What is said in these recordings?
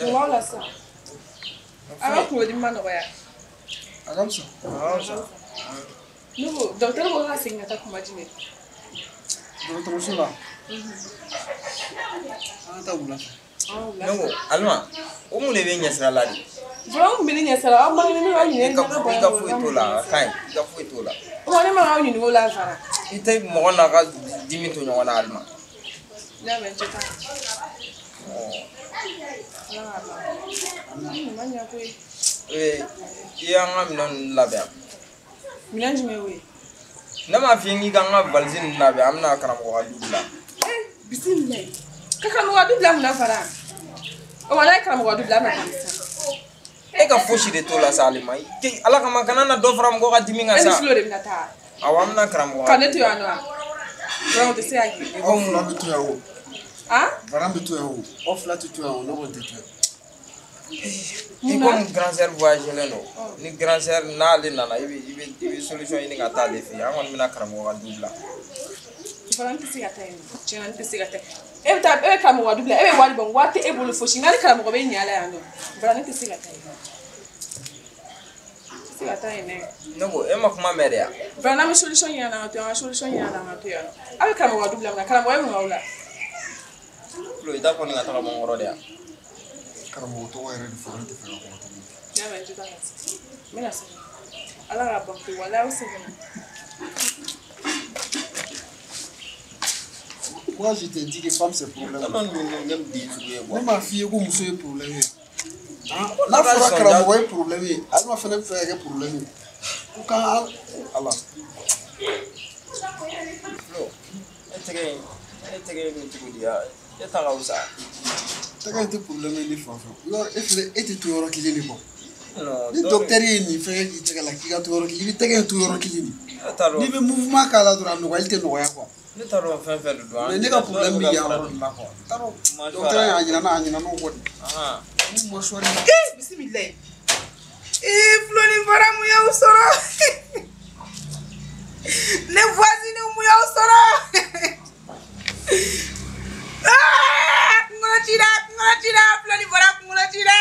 Voilà ça. Alors pour le man ouais. Comme ça. Nous docteur on a signé ta comme dit. Docteur Sola. Ta wula. Non, Alma. O mu ne be nyasira la di. Vraiment mini nyasira o ma ni wa ni Ka fu to la, kai. Ka fu to la. O ni ma ni wo la fara. Ite mo na ka dimi to nyona Alma. Ya men cheta. Iya nga minon labia. Minan jime we. Na ma fi ngi ga nga balzin labia amna kana mo ga dubla. Bismillah. Kaka mo ga dubla mo na fara. O wala kana mo ga dubla ma kanisa. E ka foshi de to la salima. Ke ala kama kana na do fram go ga dimi nga sa. E flo de minata. Awamna kana mo. Kaneto ya no. Vraiment de ça qui. O mu na bitu ya wo. Ah? Varam bitu ya wo. O flat tu ya wo no wonte tu. Ni comme grand sœur voyage leno. Ni grand sœur na le nana ibi solution ini ga ta le fi. Angon mina kana mo ga dubla. Falan tisi gata yin. Chenan tisi gata. E ta e ka mo ga dubla. E wali bon wate e bolo foshi ngali kana mo ga be nyala ya no. Falan tisi gata yin. Tisi gata yin. No e ma kuma mere ya. Vraiment mi solution yana to, a solution yana na to ya. Abe kana mo ga dubla na kana mo e mo wala. Lo ida ko ni ga ta mo ngoro de ya. Karamo to wa ere different fe ko to. Ya men tuta ngati. Mina sa. Ala ga bon to wala o se gana. Moi je te dis que femme c'est problème. Non même di jouer Même ma fille ko muso e problème. Ah, la fera karamo e problème. Alma fene fe e problème. Ko kan Allah. Lo. Etege ni tugo dia. Eta ga usa. Taka te problème ni fa fa. Yo e fele e te to yoro kili ni bon. No. Ni docteur ni fe ki te la ki ga to yoro kili, tege to yoro kili ni. Eta ro. Ni be mouvement kala dura no walte no ya kwa. Ni ta ro fe fe do. Mais ne ka problème bi ya ro la kwa. Taro docteur ya anyina no wodi. Aha. Ni mo shori. Bismillah. Floni para mu ya usoro. Les voisins mu ya usoro. Ngotira floni para ngotira.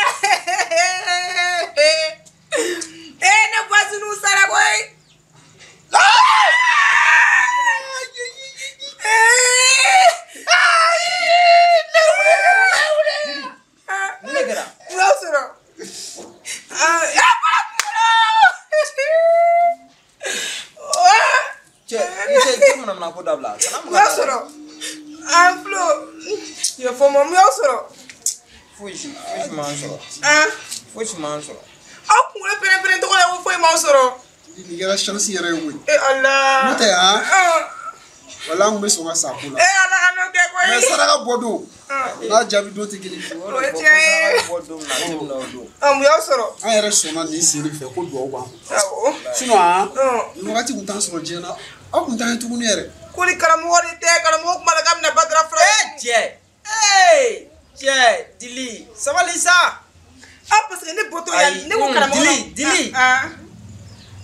Ne voisins usara boy. Yo for mom yo soro. Fuji mansoro. Fuji mansoro. Aku le pere to ko foi mansoro. Ni gara chance yere wi. Allah. Mute ha. Wala ngbe so ma sakula. Allah ano ke ko yi. Mais sara ka bodo. Na jabi do te gili. Bodo na tim na do. Yo soro. An yere so na ni siri fe ko do wa. Awo. Sino ha. No wakati kuntan so jena. A kuntan tu ni yere. Ko ni kala mo wori te kala mo ko mala kam na badra fra. Hey, Dili. Ça va Lisa? Ah parce que ne boto ya ne ko kala mo. Dili.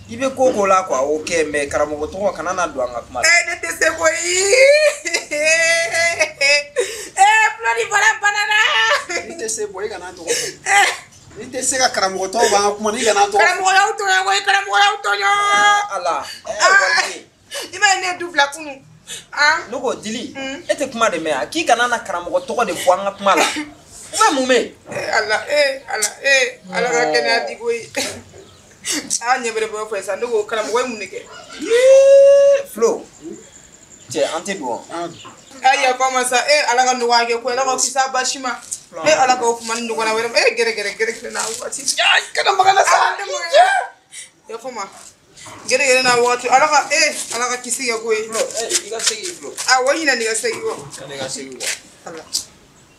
Ibe koko la kwa okay mais karamo to kana na do anga kuma. Ne te se ko yi. Flori para banana. Ni te se boy kana to. Ni te se ka karamo to ba kuma ni kana to. Karamo ya uto ya boy karamo ya uto yo. Allah. Ibe ne dubla kunu. Logo Dili. Ete kuma de me aki kana na karamo to de fo anga kuma la. Ba mume. Allah ka kena digoi. Nyebere bo fa sa ndo kala mo munike. Flo. Che ante do. Ya kama sa ala ga ndo wage ko ala ga kisa bashima. Ala ga ofuma ndo na were gere na wati. Kana magana sa. Ya fuma. Gere na wati ala ga kisi ya ko Flo. Iga segi Flo. Wahina ni ga segi wo. Kana ga segi wo. Allah.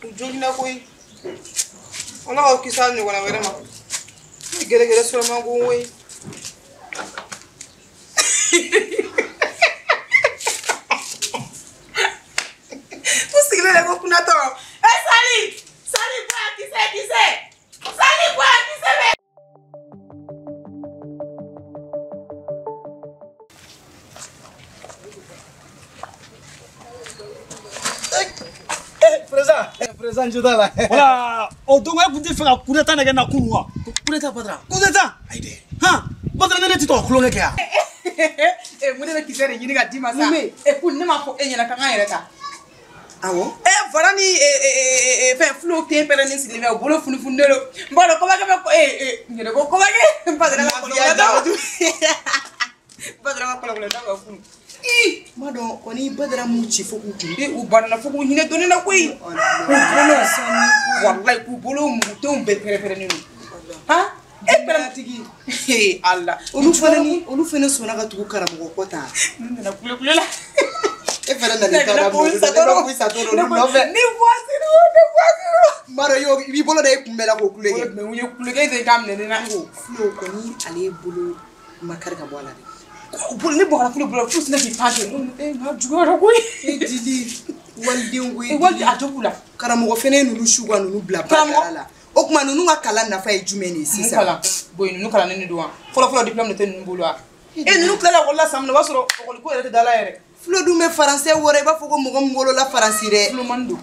Ujoli na ko ala ga kisa ndo na were ma. Gere sura ma go we. Usigile le go kuna to. Sali kwa kise. Sali kwa kise be. Presa. Présent je là. Voilà. O donc e kunti fanga kuneta nege na kunwa. Kuneta Badra. Kuneta. Aide. Ha. Badra ne ti to kulo nege ya. Mo de kisere yini ga di masa. Kun ne ma ko enyana kan ayere ka. Awo. Voilà ni fait flow tempere ni si le bolo funu fundelo. Mbolo ko ba ke ngene ko ba ke Badra ma ko la do. Badra ma ko la do funu. Mado koni Badra mu ci foku ku. U banana foku hine doni na koy. Ku bolo sani wallahi ku bolo mu to be pere ni. Ha? Tigi. Allah. Olu fene sona ka tugu karamogo kota. Na kule la. E fere na ka mo sa toro no ve. Ni voici. Maro yo bi bolo de kumbela ko kule ke. Me unye kule ke de kam ne na ko. Flo koni ale bolo makar ka bola de. Bolo ni bo flo flo na ki pante. Na jugara ko. Dili waldi ngui. Waldi atobula. Karamogo fene nulu shuga nulu bla Badra la. O kuma nunu ka kala nafa e jumeni sisa. Kala boy nunu kala ne do. Folo diplôme ne ten bolo a. E nunu kala wala samna wasoro ko ere dala ere. Flo du me français wore ba foko mo ngolo la français re. Flo mando.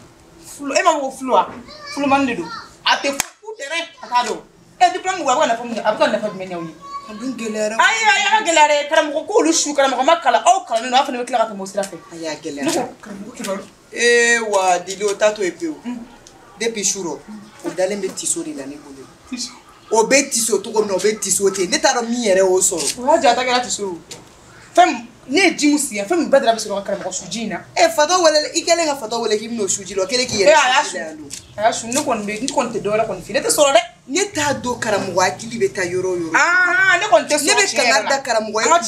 Flo e ma mo flo a. Flo mando do. Ate fu tere atado. E diplôme wa na famu abuka na famu nyawi. Abun gelera. Ay gelare karam ko lu shu karam ko makala o kala no afane me kala ka mo sirafe. Aya gelera. E wa dili o tato epeo. Depuis shuro. O dalen be tisori la ne bolo. O be tiso to ko no be tisote. Ne ta do mi yere o soro. Wa ja ta gela tiso. Fem ne jimusi ya fem Badra be so karam ko sujina. E fato wele ikele nga fato wele himno shuji lo kele ki yere. Aya shu ne kon be ni kon te dora kon file te soro de. Ne ta do karamu wa kili be ta yoro. Ah ne kon te so. Ne be kala da karamu wa ma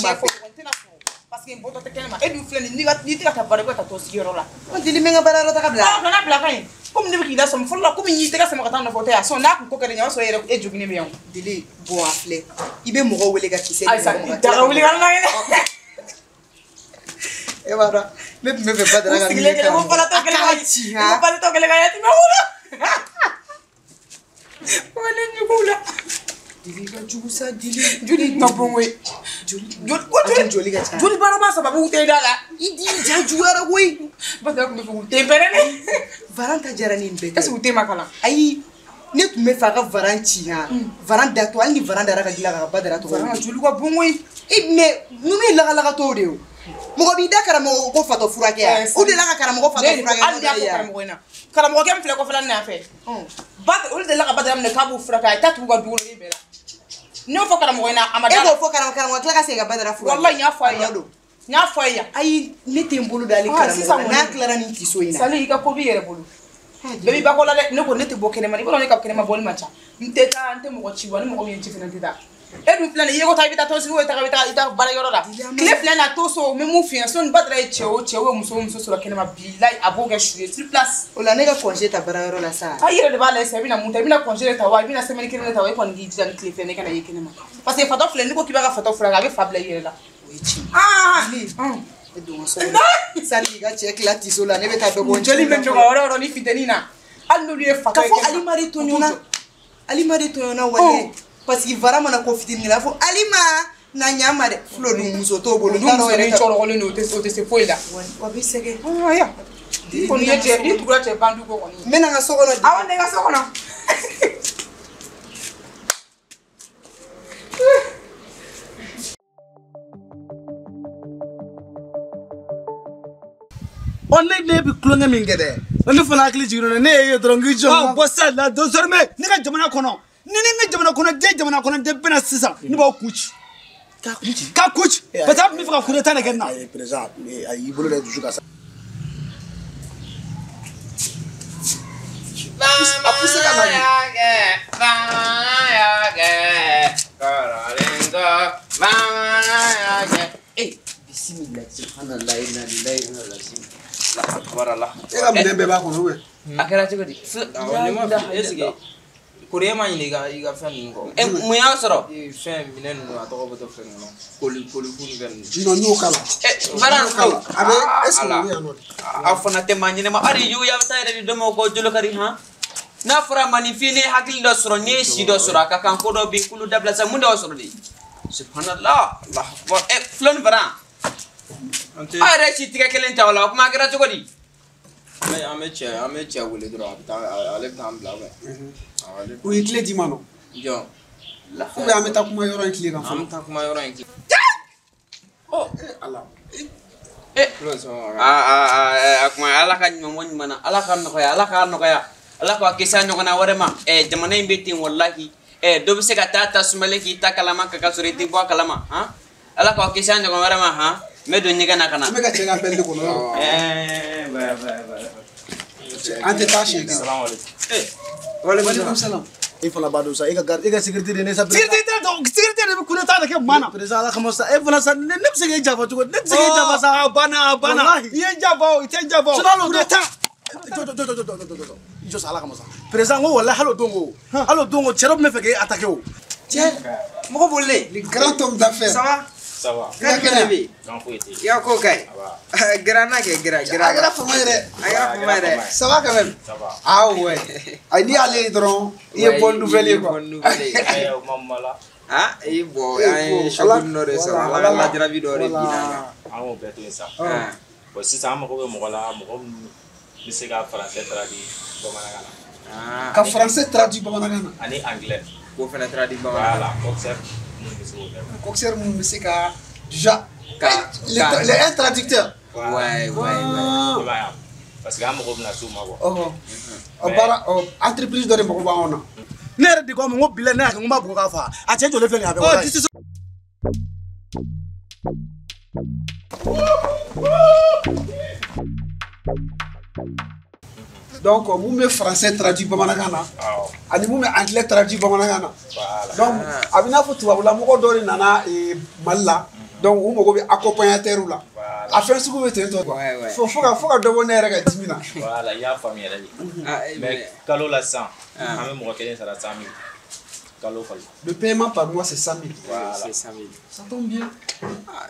parce que boto te kenema e du fleni ni ga ta bare ko ta to sigiro la. On dili menga bararo ta kabla. Ah kana bla kain. Comme ne be ki da som folla comme ni te ga sama ka tan na foto ya so na ko kere nya so yere e jugini be yon. Dili bo afle. Ibe mo go wele ga kise. Ay sa da wuli ga na ene. E bara me be Badra ga. Sigile ke mo pala to kele ga. Mo pala to kele ga ya ti me wula. Wala ni wula. Dili ga jugusa dili. Juli na bonwe. Joli ga cha. Juli bara ma sababu te dala. Idi ja juara woi. Badra ko be fu te pere ne. Varanta jarani mbeke. Est-ce que te makala? Ayi ne tun be fa ka varanti ha. Varanda to alni varanda ra ka gila ka Badra to. Varanda juli ko bonwe. E me nunu la to de o. Mo bi da karamo ko fato furake ya. O de la ka karamo ko fato furake ya. Al dia ko karamo ina. Karamo kem fle ko fla na fe. Bad o de la ka Badra ne ka bu furake ta tu ga du ni bela. No fo karamo ina amada. E bo fo karamo kla ka se ga Badra furake. Wallahi nya fa ya. Nya fa ya. Ayi ne te mbulu dali karamo. Na klara ni tiso ina. Sali ka ko bi yere bulu. Baby ba ko la de ne ko ne te bo kene mani ko ne ka kene ma bol macha. Nte mo ko chiwa ni mo ko yin chi fina tita. E du flane yego ta bita to si wo ta bita ita bara yoro la. Kle flane na to so me mu fian so Badra e chewo muso so la kene ma bilai aboga shuye sur place. O la ne ka congé ta bara yoro la sa. Ayire de bala se bina munta bina congé ta wa bina semaine kene ta wa ko ndi jan kle flane kana yekene ma. Parce que fato flane ko kiba fato flane ga be fable yere la. Ah! E do so. Sali ga check la tiso la ne be ta do bon. Joli men joga oro ni fitenina. Allo lui e fato. Ka fo alimari to nyona wale. Parce que vraiment na confitini la fo alima na nyama de flo du muso to bolo ndaro ere choro gole no te se foila wa bi sege ah ya ko ni ete ni tukura te bandu ko ko ni mena nga sokono awande nga sokono On ne bi klonga mingede. On fana akli jiro ne ye drongi jo. Ah bossa la désormais ni ka jamana kono. Ni nga jamana kono de bena sisa. Ni ba kuchi. Ka kuchi. Peut-être mi fera kureta na genna. Ay présent ay bolo de toujours ça. Apuse kana ni. Eh bismillah subhanallah inna lillahi wa inna ilaihi raji'un. Voilà. E ka mine be ba kono we. Akara chiko di. Esige. Korea ma ni ga iga fen ngo. Mu ya soro. Fen minen no atoko boto fen no. Koli fu ni ben. No nyo kala. Varan ko. Abe est-ce que we anot. Afona te manyine ma ari yu ya tayre di demo ko jolo kari ha. Na fura mani fini hakil do soro ni si do soro ka kan ko do bi kulu dabla sa mu do soro di. Subhanallah. Allah akbar. Flon varan. Are si tiga kelen tawla ko ma gara chiko di. ame cɛ wele dɔrɔn ale bɛ t'an bila o ye tile di ma nɔ jɔn ou bien an bɛ taa kuma yɔrɔ in tile kan an bɛ taa kuma yɔrɔ in tile ala a kuma ala ka ɲuman na ala ka nɔgɔya ala k'a kisi a ɲɔgɔnna wɛrɛ ma jamana in bɛ ten walahi dɔ bɛ se ka taa sumalen k'i ta kalama ka sɔrɔ i tɛ bɔ a kalama ala k'a kisi a ɲɔgɔn wɛrɛ ma n bɛ don ɲɛgɛn na ka na an bɛ ka cɛ ka bɛli kɔnɔ an tɛ taa siyɛn waaleykum salam e fana b'a dɔn sa e ka sécurité de ne sa sécurité de bɛ coup d'état de kɛ maa na président ala kama sa e fana sa ne bɛ se k'e janfa cogo ne bɛ se k'e janfa sa a banna i ye n janfa o i tɛ n janfa o coup d'état jɔ sa ala kama sa président ko walahi hali o don ko cɛ dɔ tun bɛ fɛ k'e attaquer o cɛ mɔgɔ bolilen le grand homme d'affaires ça va k'a kɛnɛ bɛ yen i y'a ko ka ɲi gɛrɛnna kɛ gɛrɛ a kɛra fama ye dɛ ça va quand même ah ouais ay ni ale ye dɔrɔn i ye bonne nouvelle ye quoi ah i bɔ an ye choc dɔ de sɔrɔ ala ka lajarabi dɔ de bin an kan an y'o bɛɛ to yen sa bon sisan an mago bɛ mɔgɔ la mɔgɔ min bɛ se ka français traduit bamanankan na ka français traduit bamanankan na ani anglais k'o fana traduit bamanankan voilà coxeur mun bɛ se ka déjà les un traducteur ouais parce que an mago bɛna s'o ma quoi baara entreprise dɔ de mago b'anw na ne yɛrɛ de ko a ma n ko bila ne y'a kɛ n ko n b'a bugɔ k'a faga a cɛ jɔlen filɛ nin ye a bɛ wara ye donc mun bɛ français traduit bamanankan na ani mun bɛ anglais traduit bamanankan na donc a bɛ n'a fɔ tubabula mɔgɔ dɔ de nana Mali la donc u mago bɛ accompagnateur la a fɛn sugu bɛ ten tɔ fo ka dɔ bɔ ne yɛrɛ ka dimi na voilà i y'a faamu yɛrɛ de mais kalo la sisan an bɛ mɔgɔ kelen sara 100 000 kalo kalo le paiement par mois c'est 100 000 voilà c'est 100 000 ça tombe bien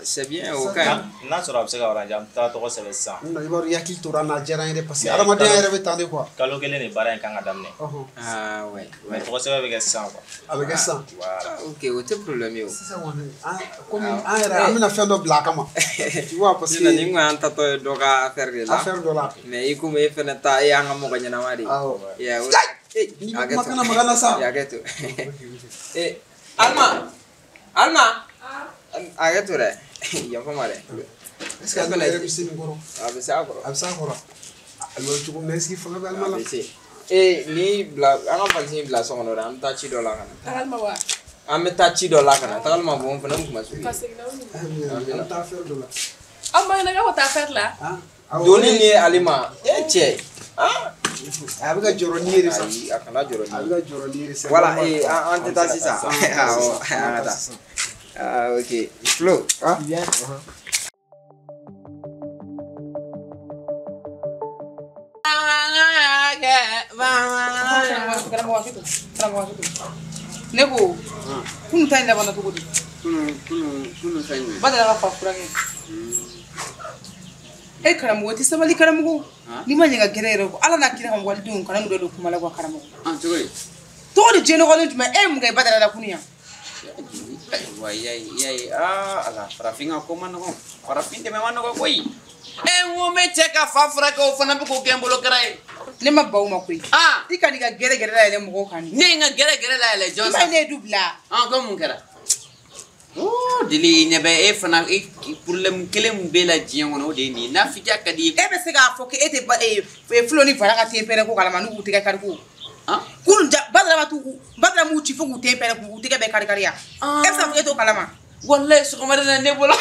c'est bien o ka ɲi n'a sɔrɔ a bɛ se ka orange an bɛ taa tɔgɔ sɛbɛn sisan i b'a dɔn i hakili tora n na a diyara n ye dɛ parce que adamadenya yɛrɛ bɛ tan de quoi kalo kelen de baara in kan ka daminɛ ah ouais mais tɔgɔ sɛbɛn bɛ kɛ sisan quoi a bɛ kɛ sisan voilà ok o tɛ problème ye o sisan kɔni komi an yɛrɛ an bɛna fɛn dɔ bila a kama tu vois parce que nin ko an tatɔ ye dɔ ka affaire de la affaire dɔ la mais i komi e fɛnɛ ta e y'an ka mɔgɔ ɲɛnama de ye ni bɛ kuma kana magana sa hakɛto Alma hakɛto dɛ yafa ma dɛ est ce que Alma yɛrɛ bɛ se nin kɔrɔ a bɛ se a kɔrɔ a bɛ se a kɔrɔ Alma bɛ cogo min na est ce que fanga bɛ Alma la ni bila an ka valise bila so kɔnɔ dɛ an bɛ taa ci dɔ la ka na an bɛ taa ci dɔ la ka na Tagalma bon fana mun kuma su an bɛ taa affaire dɔ la an ma ɲɛna k'a bɛ taa affaire la doni ni Alima cɛ a bɛ ka jɔrɔ ni yɛrɛ sa a kana jɔrɔ ni a bɛ ka jɔrɔ ni yɛrɛ sa voilà an tɛ taa sisan awɔ an ka taa ok Flo bien ne ko kunu ta in labanna cogo di kunu fɛn ye Badara ka fa furakɛ e karamɔgɔ tɛ sabali karamɔgɔ n'i ma ɲɛ ka gɛrɛ yɛrɛ ko ala n'a kira ka walidenw kana n'u don kuma la ko karamɔgɔ cogo di tɔgɔ de diɲɛ nɔgɔlen jumɛn e ye mun kɛ Badara la kunu yan wa yayi ala farafin ka ko ma nɔgɔn farafin dɛmɛ ma nɔgɔn koyi n ko n bɛ cɛ ka fa furakɛ o fana bɛ k'o kɛ n bolo kɛra ye ne ma baw ma koyi i ka n'i ka gɛrɛ la yɛlɛ mɔgɔw kan ne ye n ka gɛrɛ la yɛlɛ jɔn sa ne ye du bila ko mun kɛra dili ɲɛ bɛ e fana problème kelen min b'e la diɲɛ kɔnɔ o de ye nin ye n'a fitiya ka di e bɛ se k'a fɔ k'e tɛ Flo ni Fara ka ten pɛrɛ ko kalama n'u k'u tɛgɛ kari ko kunun Badara m'u ci fo k'u ten pɛrɛ k'u tɛgɛ bɛɛ kari kari yan e bɛ se k'a fɔ k'e t'o kalama wallahi sɔgɔmada la ne bolo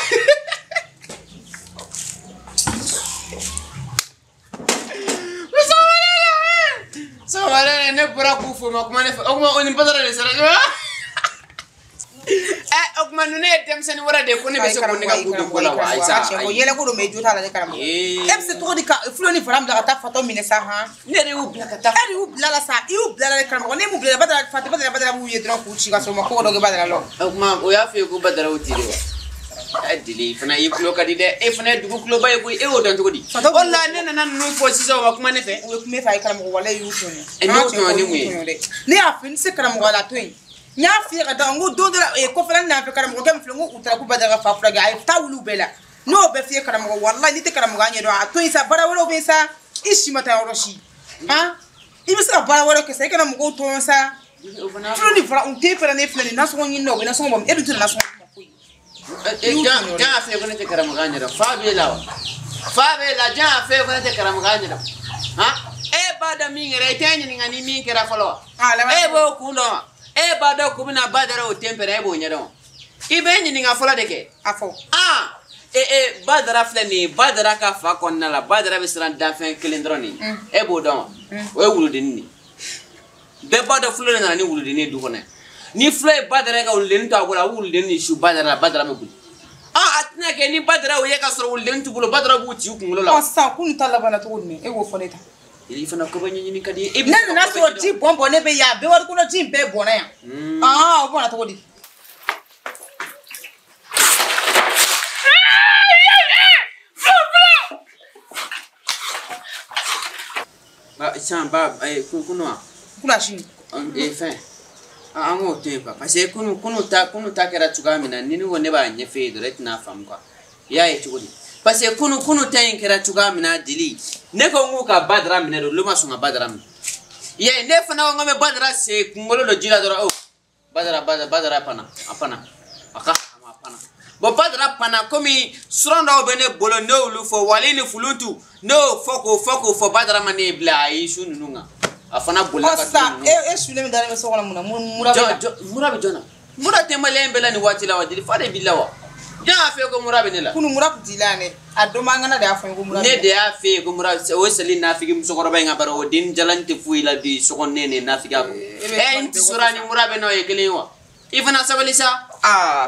sɔgɔmada la ne bɔra k'u fo ma kuma ne fɛ o kuma o ni Badara de sera o kuma ninnu ye denmisɛnnin wɛrɛ de ye ko ne bɛ se ko ne ka k'u ko la wa Ayisa o yɛlɛ ko don mais jo t'a la ne karamɔgɔ e bɛ se tɔgɔ di ka Flo ni Fara bila ka taa fatɔ minɛ sa ne yɛrɛ y'u bila ka taa e de y'u bila la sa i y'u bila la ne karamɔgɔ ne m'u bila Badara b'u ye dɔrɔn k'u ci ka sɔrɔ u ma ko dɔ kɛ Badara la o kuma o y'a fɔ ye ko Badara o ti de wa dili fana i kulo ka di dɛ e fana ye dugu kuloba ye koyi e y'o dɔn cogo di o la ne nana ninnu fɔ sisan o ma kuma ne fɛ u ye kuma e fɛ a ye karamɔgɔ walayi y'u tɔɲɔ n'o tɔɲɔ ni mun ye ne y'a fɛ n tɛ se karamɔgɔ la to yen n y'a f'i ye ka taa n ko don dɔ la kɔfɛla n'a fɛ karamɔgɔkɛ min filɛ n ko u taara ko Badara ka fa furakɛ a ye taa wuli u bɛɛ la n'o bɛɛ f'i ye karamɔgɔ walayi n'i tɛ karamɔgɔya ɲɛdɔn a to yen sa baara wɛrɛw bɛ yen sa ici mata oroshi ha ibisa bara wala ke sai kana mugo to sa floni fara un te fara ne floni na so ngi no na so bom edu tuna na so ja fe ko ne te karam ganira fa be la ja fe ko ne te karam ganira ha e bada mingere tenyi ngani min kera folo e bo kuno e bada kubina badara o tempere e bo nyado ibe nyi nga fola deke afo badara flani badara ka fa konna la badara be sran da fin kelindroni e bo don we wuludini be bada flani na ni wuludini du kone ni flay badara ka wuludini to agola wuludini shu badara me bul atna ke ni badara o ye ka soro wuludini tu bulo badara bu ti kungulo la sa kun talabana to ne e wo foneta ili fana ko banyi ni kadi nana na so ti bombo ne be ya be war kuno ti be bona ya o bona to di ba chamba kuno kula shi fin ango tempa parce que kuno ta kera tugamina nini wone ba nyefe direct na fam kwa ya e tugudi parce que kuno ta kera tugamina dili ne ko nguka badra mina do luma sunga badra mi ye ne fana ngome badra se kungolo do jila do badra pana apana aka apana bo badra pana komi suranda obene bolo no lu fo walini fuluntu no foko fo badra mane bla ishu nunga afana bola ka sa sule mi dare me so muna murabe jona murate malembe la ni wati la wadi fa de bilawa ja fe ko murabe ne la kunu murab dilane ado mangana da fa ko murabe ne de a fe ko murabe o sali na fi so ko bay ngabaro o din jalante fuila di so ko nene na fi ga ko inti surani murabe no e kelewa ifana sabalisa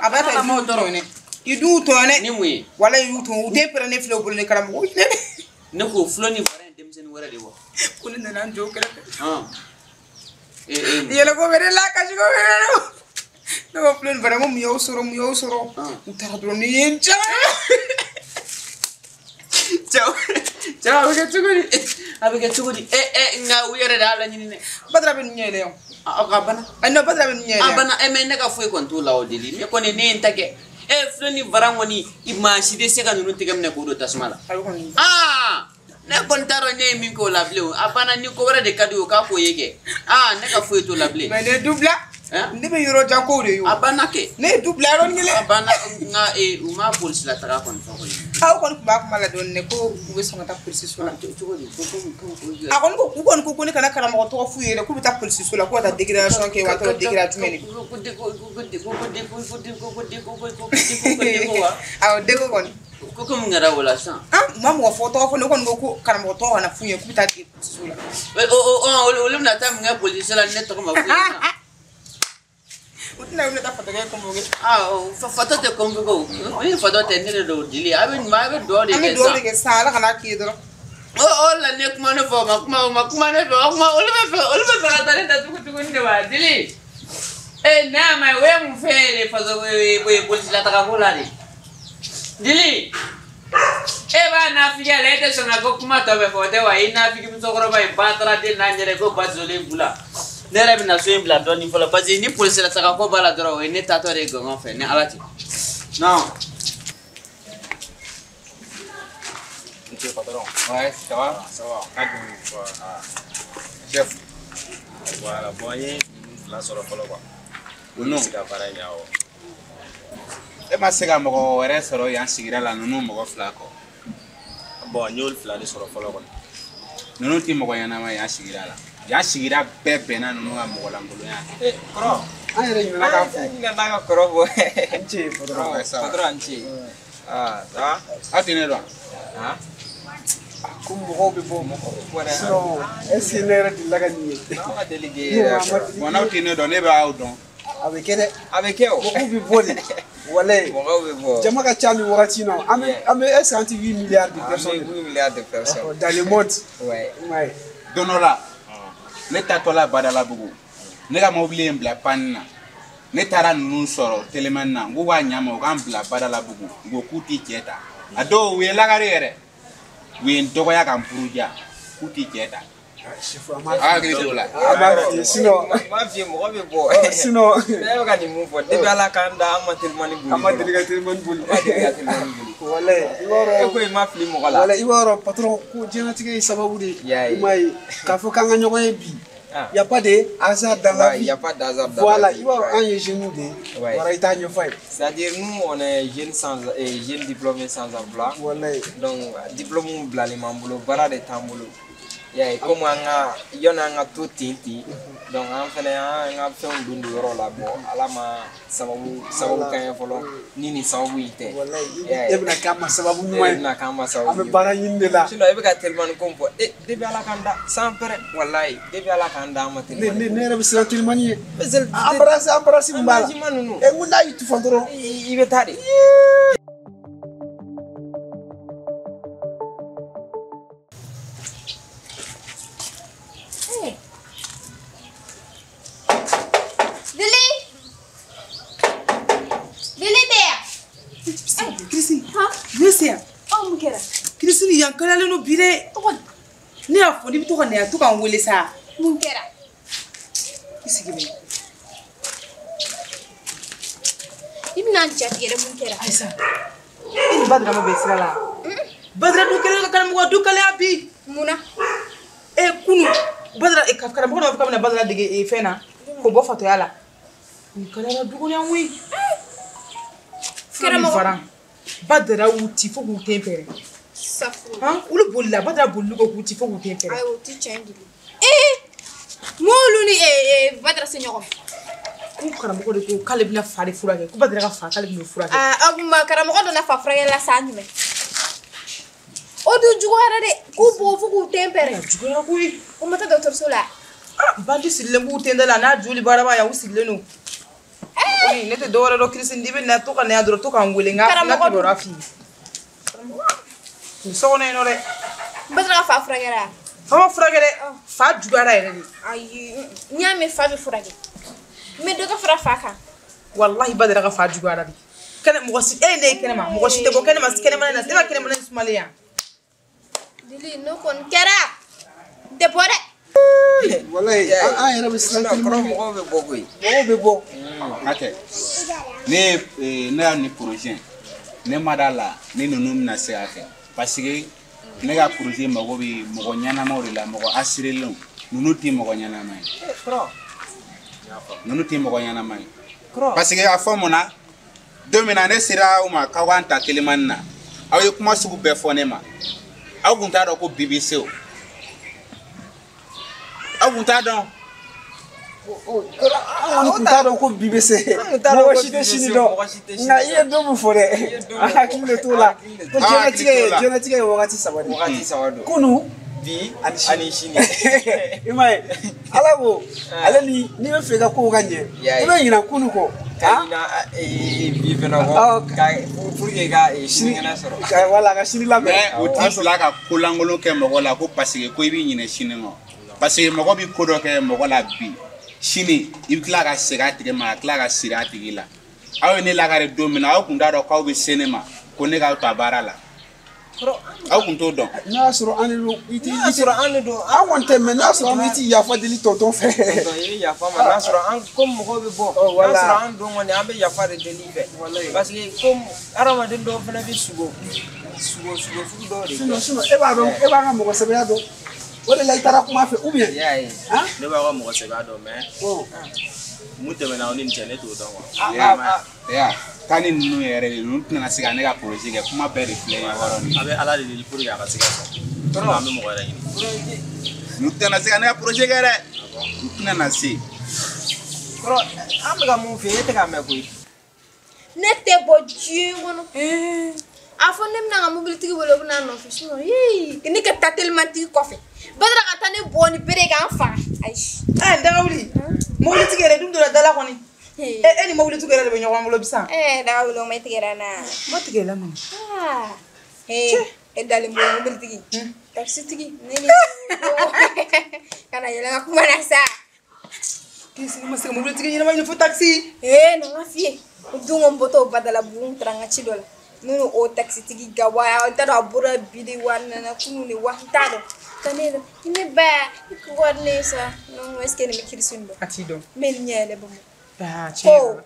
abata mo toro ne idu to ne ni muyi wala yu to de prene flo bol ne karam ko ne ko flo ni bare dem sen wara de wo kunu nan jo kala yela ko bere la ka ko bere no plan bara mo yo soro utara do ni encha ciao abike chugudi nga uyere dala nyini ne badra ben nyele yo akabana no badra ben nyele abana emene ka fuy kon to lawo dili ne ko ne ntake floni varangoni imashi de sega nunu tigam ne ko do tasmala ne kon taro ne min ko lable abana ni ko wara de kadu ka ko yeke ne ka fuy to lable mais ne dubla ne be yoro janko de yo abana ke ne dubla ron ngile abana nga uma police la taka kon fa ko kon ba ko mala don ne ko we songa ta police so la ko ne kana kana mo to fuyere ko ta police so la ko ta dégradation ke wa to dégradation ni dego kon ko ngara wala sa mamu foto fo ne kon ko kana mo to na fuye ko ta police so la o na ta nga police la ne to ko ma fuye utna una ta foto ke ko mo ge foto te ko ko o foto te ne do dili abe do de ke sa la kana ki do la ne kuma ne fo ma ne do ma ulbe fa ta ne ta tuku ne wa dili na mai we mu fere fa zo we police la ta ka ko la dili ba na fiya le te sona ko kuma to be fote wa ina fi ki so ko ba patra de na nyere ko bazole bula nere bina so imbla doni fola parce ni police la saka ko bala dro we ne tato re go en fait ne alati non monsieur patron ouais ça va chef voilà boye la soro folo quoi non sika para yao e ma sega mo were soro yan sigira la nunu mo fla ko bon ñol fla di soro folo ko nunu ti mo yana ma yan sigira la ya sigira bebe na nunu ga mo la ngolo ya kro ayre ni na ka fu ni na ka kro bo nche patron patron nchi ça atine do kumbo be bo so esinere di laga ni na délégué bon na atine do ne ba audon avec o ko bi boli wala jama ka chami wakati no ame 58 milliards de personnes 8 milliards de personnes dans le monde ouais donola ne tatola badala bugu ne ga mobile mbla panna ne tara nunu soro teleman na ngo wa nyama o kan bla badala bugu ngo kuti keta ado we la garere we ndogo ya kan puruja kuti keta sinon ma vie mo be bo sinon ne ga ni mo bo de bala kan da amatil mani bulu amatil gatil man bulu wallahi iwaro ko ma fili mo kala wallahi iwaro patron ko dianatique sababu de mai ka fo kanga ñoko bi y a pas de hasard dans la vie. Y a pas d'hasard. Voilà, il va un jeune de. Voilà, il t'a une fois. C'est-à-dire nous on est jeunes sans jeunes diplômés sans emploi. Voilà. Donc diplôme blali mambulo bara de tambulo. Ya comme anga yona anga tout tinti. Donc en fait anga fait un dundu rola bo alama sababu kan folo nini sababu ite. Voilà. Ebna kama sababu nyuma. Ebna kama sababu. Ame bara yinde la. Sino ebe ka tellement compo. Debi ala kanda sans pere wallahi debi ala kanda amate. Ne rebe sentir manie. Embrasse mbala. E ngunda yitu fondoro. Ibe tari. Christine yankala no bire ni afodi bito kan ya to kan wele sa mun kera isigime ibna chat yere mun kera aisa ini badra mo besira la badra du kele kan mo du kele abi muna kunu badra ka kan mo no ka badra dige fena ko bo fato yala ni kala du ko nyawi kera mo badra wuti fo ku tempere safu ulu bolla badra bollu ko ku ti fo ku tempere ay wuti changi molu ni badra senyo ku karamo ko de ko kale bina faare furake ku badra ka fa kale bina furake aguma karamo ko na fa frage la sanjume odu jugora de ku bo fu ku tempere jugora ku o mata docteur sola bandi sille bu tendala na juli baraba ya usille no ne te dore do Christine dibe na to kan ya dro to kan wele nga na ko rafi ni so ne no re badra fa frage la fa frage de fa jugara ere ni ay nyame fa be frage me do ka fra fa ka wallahi badra ka fa jugara bi kana mo si ne kana ma mo si te bo kana ma kana ma na te ba kana ma na Somalia dili no kon kera de bore wallahi an yɛrɛ bɛ siran teliman mɔgɔw bɛ bɔ koyi mɔgɔw bɛ bɔ hakɛ ne y'a ni projet ne ma da la ne ninnu bɛna se ka kɛ parce que ne ka projet mago bɛ mɔgɔ ɲɛnamaw de la mɔgɔ asirelenw ninnu tɛ mɔgɔ ɲɛnama ye ninnu tɛ mɔgɔ ɲɛnama ye parce que a fɔ mun na don min na ne sera aw ma k'aw k'an ta Telimani na aw ye kuma sugu bɛɛ fɔ ne ma aw tun t'a dɔn ko BBC o aw tun t'a dɔn an tun t'a dɔn ko BBC mɔgɔ si tɛ sini dɔn nka i ye don min fɔ dɛ an hakili de t'o la ko diɲɛlatigɛ ye wagati saba de kunu bi ani sini i m'a ye ala ko ale ni n'i bɛ fɛ i ka kow ka ɲɛ i bɛ ɲinɛ kunu kɔ ka ɲinɛ bi fana kɔ pour que ka sinikɛnɛ sɔrɔ wala ka sini labɛn mais o t'i bila ka kolankolon kɛ mɔgɔ la ko parce que ko i b'i ɲinɛ sini kɔ parce que mɔgɔ bɛ ko dɔ kɛ mɔgɔ la bi sini i bɛ tila ka segin a tigi ma ka tila ka siri a tigi la aw ye ne lakari don min na aw tun t'a dɔn k'aw bɛ se ne ma ko ne k'aw ta baara la aw tun t'o dɔn. n'a y'a sɔrɔ an de don i tɛ an kɔni tɛ mɛ n'a sɔrɔ an tɛ yafa deli tonton fɛ. i bɛ yafa ma n'a sɔrɔ an comme mɔgɔw bɛ bɔ n'a sɔrɔ an don kɔni an bɛ yafa de deli i fɛ parce que comme hadamaden dɔw fana bɛ sugo sugu dɔw de kɛ. sinon e b'a dɔn e b'an ka mɔgɔ sɛbɛya dɔn o de la i taara kuma fɛ ou bien. ne b'a ka mɔgɔ sɛbɛya dɔn mais mun tɛmɛna aw ni nin cɛ ne t'o dɔn quoi. K'a ni ninnu yɛrɛ de ninnu tɛna se ka ne ka projet kɛ kuma bɛɛ de filɛ nin yɔrɔ nin. a bɛ ala de deli pour que a ka se ka sɔrɔ an bɛ mɔgɔ wɛrɛ ɲini. ninnu tɛna se ka ne ka projet kɛ dɛ u tɛna se. kɔrɔ an bɛ ka mun fɛ e tɛ k'a mɛn koyi. ne tɛ bɔ diɲɛ kɔnɔ a fɔ ne bɛna n ka mobilitigi wele o bɛna n nɔfɛ sinon ne ka taa telimatigi kɔfɛ badara ka taa ne bɔ ni bere k'an faga ayi. dagawuli mobilitigi yɛrɛ dun donna dala kɔni e ni mobilitigi yɛrɛ de bɛ ɲɔgɔn bolo bisan. dagawuli o ma tigɛra n na. ma tigɛla mun. e dalen bɔ mobilitigi taxitigi ne ni kana yɛlɛ n ka kuma na sa. kisi ma se ka mobilitigi ɲɛnama ɲini fo taxi. na n ka fiyɛ o don ko n bɔtɔ badala bugun taara n ka ci dɔ la ne o taxitigi gawa n t'a dɔn a bɔra bi de wa nana kunu de wa n t'a dɔn ka ne ba i ka wari ne sa non est ce que ne bɛ kirisi dɔn. a t'i dɔn. n bɛ nin ɲɛ yɛlɛ bamu. tiɲɛ ko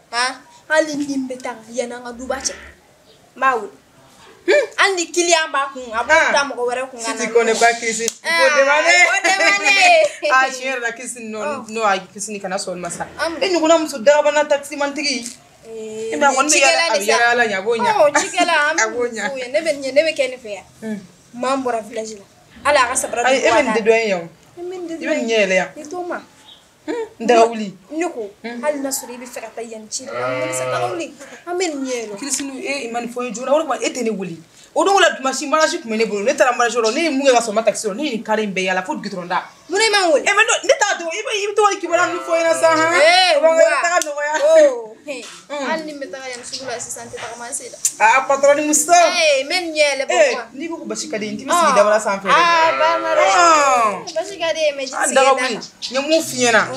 hali ni n bɛ taa yanni an ka duba cɛ n b'a wele Andi client ba kun abuta mo wara kun Si tu connais pas Christine, il faut demander. Ah, chérie, la Christine, non, Christine, kana son masa. Et nous avons ce drabana taxi mantigi. Et bien, on est à la Yagonia. Oh, Chikela, Agonia. Never can fair. Mambora village. Ala rasabra. I even the doyen. Even Yelia. Itoma. Ndauli. Nuko. Hal nasuri bi fekata yanchi. Ameni amen yelo. Christine e man foi jura ora etene wuli. Odo wala machine mara ship mene bolo ne tara mara joro ne munga ga so taxi ni ni karim be yala foot gitronda. Mune man wuli. E meno ne ta do ibe to ki bala ni foi na sa ha. Ta no ya. Oh. Hal ni meta yan sugula assistante ta commencer da. Ah patroni musto. Men yele bo. Ni ko bashika de inti misi da wala sa fere. Ba mara. Bashika de me jisi. Ndaga wuli. Nyamu fiena.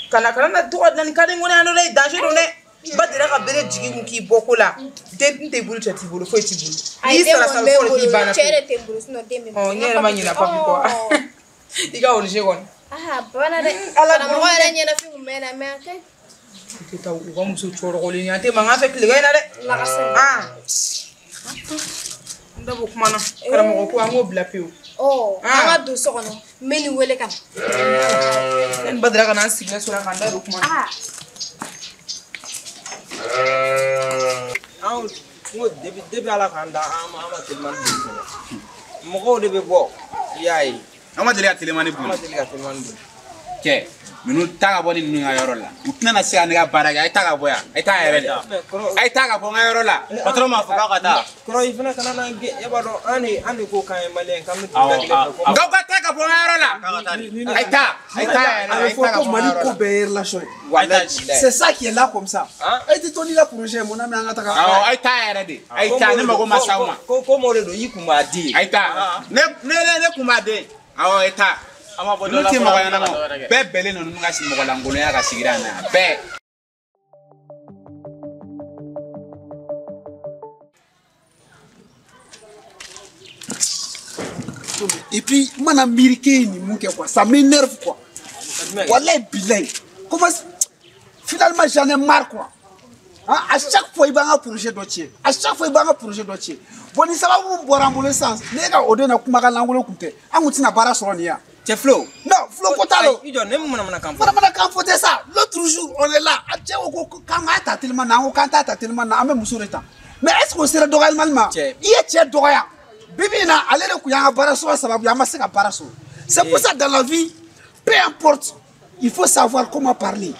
Kana na to dan kare ngone ano le danger do ne. Badira ka bere jigi ki bokola te bulu chati bulu fo ti bulu ni sara sara ko ki bana chere te bulu no demi oh nyere ma nyina papi ko diga on je gon bana de ala mo wala nyena fi mu mena me ke te taw ko muso choro ko ni ate ma ngafe kle gaina de la kase ndabo kuma na kala mo ko ngo bla piu oh anga do so kono meni wele kan en badira kana signe sura kanda ro kuma depuis ala kanda ama telman mo de be bo yayi ama deli ka telemani bu ke minu taga boni ni nga yoro la utna na sia nga baraga ay taga boya ay ta yere ay taga bo nga yoro la patron ma fuka kata kro ifna kana na ge yabado ani ko kan malen kam do ka taga bo nga yoro la ay ta il faut que mali ko be relation c'est ça qui est là comme ça ay ti toni la projet mon ami anga taga ay ta yere de ay ta ne mago masauma ko mo le do yikuma di ay ta ne kuma de awo ay ta ama bodo la ko yana mo be bele no nga si mo la ngolo ya ka sigira na be et puis mana américain ni mon quoi ça m'énerve quoi wallahi billahi comment finalement j'en ai marre quoi à chaque fois il va un projet dotier à chaque fois il va un projet dotier bon il sababu mbora mbole sens nega odena kumaka langolo kunte angutina bara soronia c'est Flo non Flo potalo il donne mon camp mana camp foté ça l'autre jour on est là a tcheko ko kangata tellement na ngokanta ta tellement na ame musureta mais est-ce qu'on sera dogal malma il est tché doya bibina allez ku yanga bara so sababu yama seka bara so c'est pour ça dans la vie peu importe il faut savoir comment parler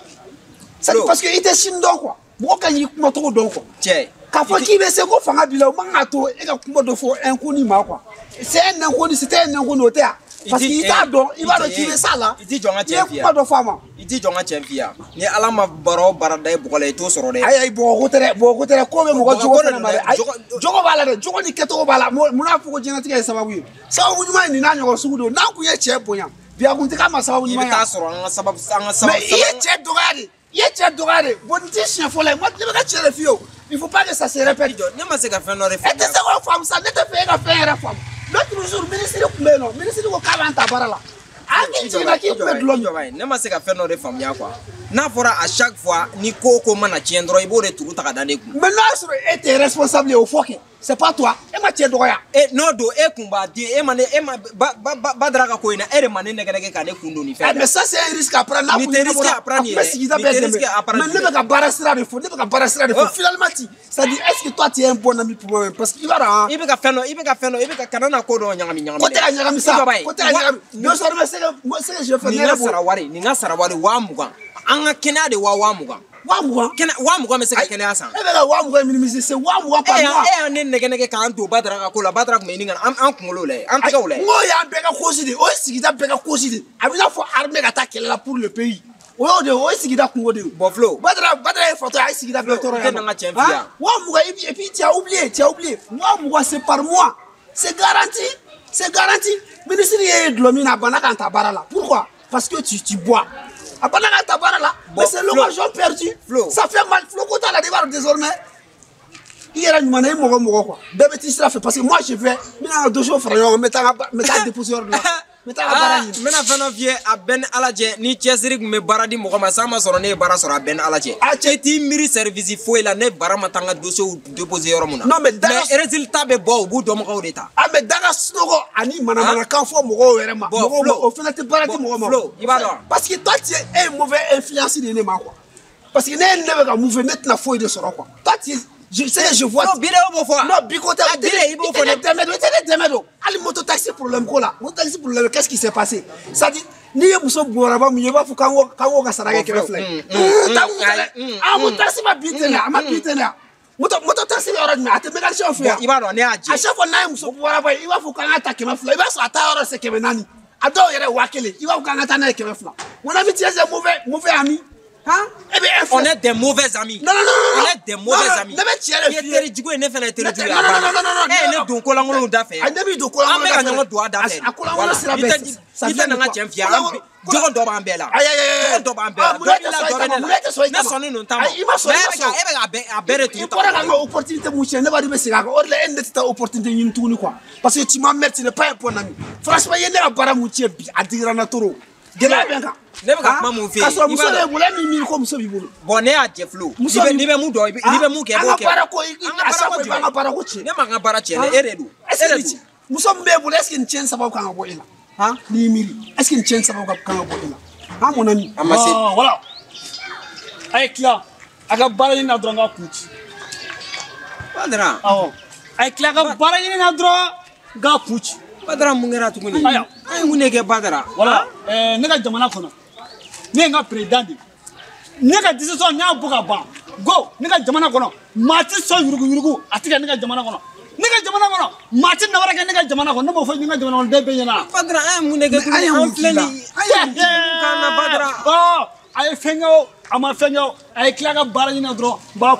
c'est parce que il était chindon quoi mo kan yi kuma to don quoi tché ka fo ki be se ko fanga bila manga to e ka kuma do fo un kuni ma quoi c'est un kuni c'était un kuni otea parce qu'il t'a don il va retirer ça là il dit jonga champion pas de femme il dit jonga champion ni ala ma baro barada bugole to soro de ay bo ko tere ko be mo ko jogo na mare ay jogo bala de jogo ni keto bala muna fu ko jina tika sababu sababu nyuma ni na nyogo sugudo na ku ye che bonya bia kunti kama sababu nyuma ta soro nga sababu mais il est che dogade bon chien faut les moi tu vas tirer fio il faut pas que ça se répète ne ma se ka faire no réforme et c'est quoi femme ça ne te fait ka faire réforme l'autre jour ministre ko kalanta barala angi tina ki pe dlomi ne ma se ka faire no réforme ya quoi na fora à chaque fois ni ko mana tiendro ibo de tout ta dane ku maintenant sur était responsable au foke c'est pas toi e ma tiendro ya e no do e kumba di e ma badraga ko ina ere mane nege ka ne kundo ni fait mais ça c'est un risque à prendre là ni te risque à prendre mais ne ka barasira de fou finalement ça dit est-ce que toi tu es un bon ami pour moi parce qu'il va ibe ka kanana ko do nyangami côté nyangami ça côté nyangami non seulement c'est que je fais ni nga sarawari wa muga anga kena de wa muga wa muga me se ka kena san e bela wa muga minimiser c'est wa muga par moi ne nege kan do badraga ko la badraga me ninga an kungolo le an taga le ngo ya beka koside o sigida beka koside abina fo armée attaquer là pour le pays o sigida kungo de bon Flo badra photo ay sigida be toro ya wa muga et puis tu as oublié wa muga c'est par mois c'est garanti ministre ye glomina banaka ta barala pourquoi parce que tu bois abanaka ta barala mais c'est l'occasion perdue ça fait mal Flo ko ta la débarque désormais il era nyuma na mogo quoi bébé ti sera fait parce que moi je vais mina dojo fra yo mettre déposer là mena fana fie a ben alaje ni chesiri me baradi mo ma sama soro ne bara soro a ben alaje ti miri service foi la ne bara matanga dossier déposer yoro muna non mais résultat be bo bu do mo ko deta mais daga snogo ani mana kan fo mo go were ma mo o fela te baradi mo ma parce que toi tu es un mauvais influenceur de ma quoi parce que ne ka move net na foi de soro quoi toi je sais je vois non bile bo fo non bikote bile ibo fo ne demedo ali moto taxi problème ko la moto taxi problème qu'est-ce qui s'est passé ça dit ni muso bora ba mu yeba fu kango ka sarage kebe fly moto taxi ma bitena ma bitena moto taxi ora na ate mega chauffeur ibano ne aje a chaque fois na muso bora ba iba fu kanga ta kebe fly iba so ata ora se kebe nani ado yere wakele iba fu kanga ta na kebe fly mon ami tu es un mauvais ami. Hein? Eh bien, on est des mauvais amis. Non. On est des mauvais amis. Non. Never got mamu fi. Kaso muso le bula mi ko muso bi bulu. Bonne a jeflu. Ni be mu do, ni be mu ke bo ke. Para ko asa ko ba para ko che. Ne ma nga para che, eredu. Eredu. Muso mbe bula est-ce que chen sababu kan go ila. Ha? Ni miri. Est-ce que chen sababu kan go ila. Ha mon ami. Voilà. Ay kla. Aga bara ni na dronga kuchi. Badra. Oh. Ay kla ga bara ni na dronga ga kuchi. Badra mungera tukuni. Ay muneke badra. Voilà. Ne ka jamana kono. Ne nga président ne ka décision nya buka ba go ne ka jamana kono mati so yurugu atika ne ka jamana kono ne ka jamana kono mati na warake ne ka jamana kono mo fo ne ka jamana kono de be yana badra ay mu ne ka am fleni kana badra oh ay fengo ama fengo ay klaga bara ni na dro ba